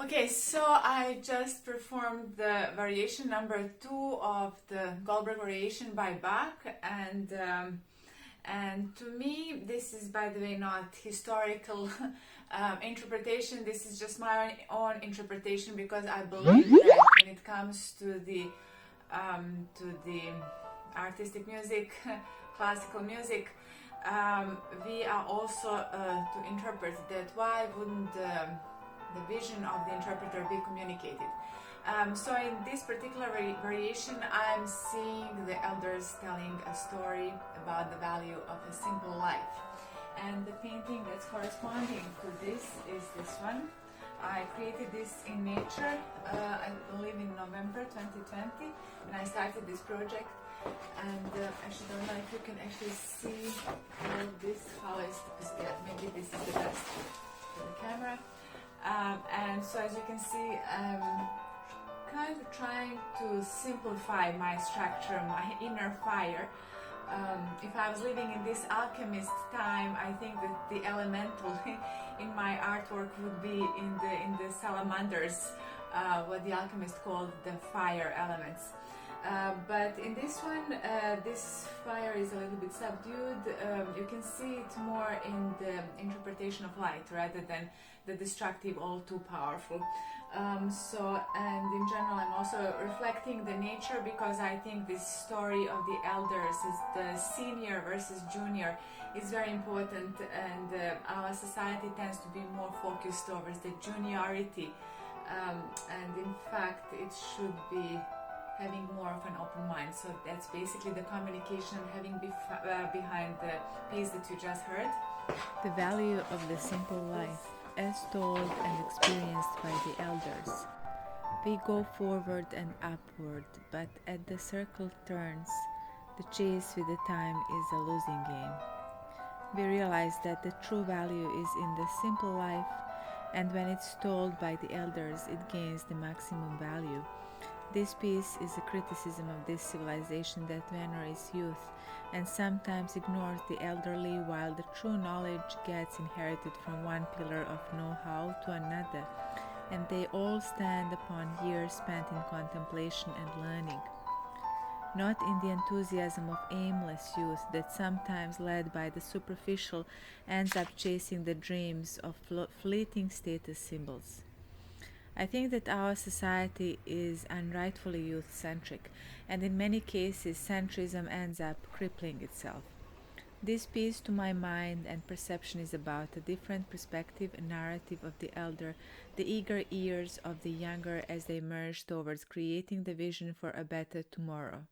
Okay, so I just performed the variation number 2 of the Goldberg Variation by Bach, and to me this is, by the way, not historical interpretation. This is just my own interpretation, because I believe that when it comes to the artistic music, classical music, we are also to interpret that. Why wouldn't the vision of the interpreter be communicated? So in this particular variation, I'm seeing the elders telling a story about the value of a simple life. And the painting that's corresponding to this is this one. I created this in nature, I believe in November 2020, when I started this project. And actually, don't know if you can actually see all this, how is, yeah, maybe this is the best for the camera. And so as you can see, I'm kind of trying to simplify my structure, my inner fire. If I was living in this alchemist time, I think that the elemental in my artwork would be in the salamanders, what the alchemist called the fire elements. But in this one, this fire is a little bit subdued. You can see it more in the interpretation of light rather than the destructive, all too powerful. And in general, I'm also reflecting the nature, because I think this story of the elders is the senior versus junior is very important, and our society tends to be more focused towards the juniority, and in fact it should be having more of an open mind. So that's basically the communication having behind the piece that you just heard. The value of the simple life, as told and experienced by the elders. We go forward and upward, but at the circle turns, the chase with the time is a losing game. We realize that the true value is in the simple life, and when it's told by the elders, it gains the maximum value. This piece is a criticism of this civilization that venerates youth and sometimes ignores the elderly, while the true knowledge gets inherited from one pillar of know-how to another, and they all stand upon years spent in contemplation and learning. Not in the enthusiasm of aimless youth that, sometimes led by the superficial, ends up chasing the dreams of fleeting status symbols. I think that our society is unrightfully youth-centric, and in many cases centrism ends up crippling itself. This piece, to my mind and perception, is about a different perspective and narrative of the elder, the eager ears of the younger as they merge towards creating the vision for a better tomorrow.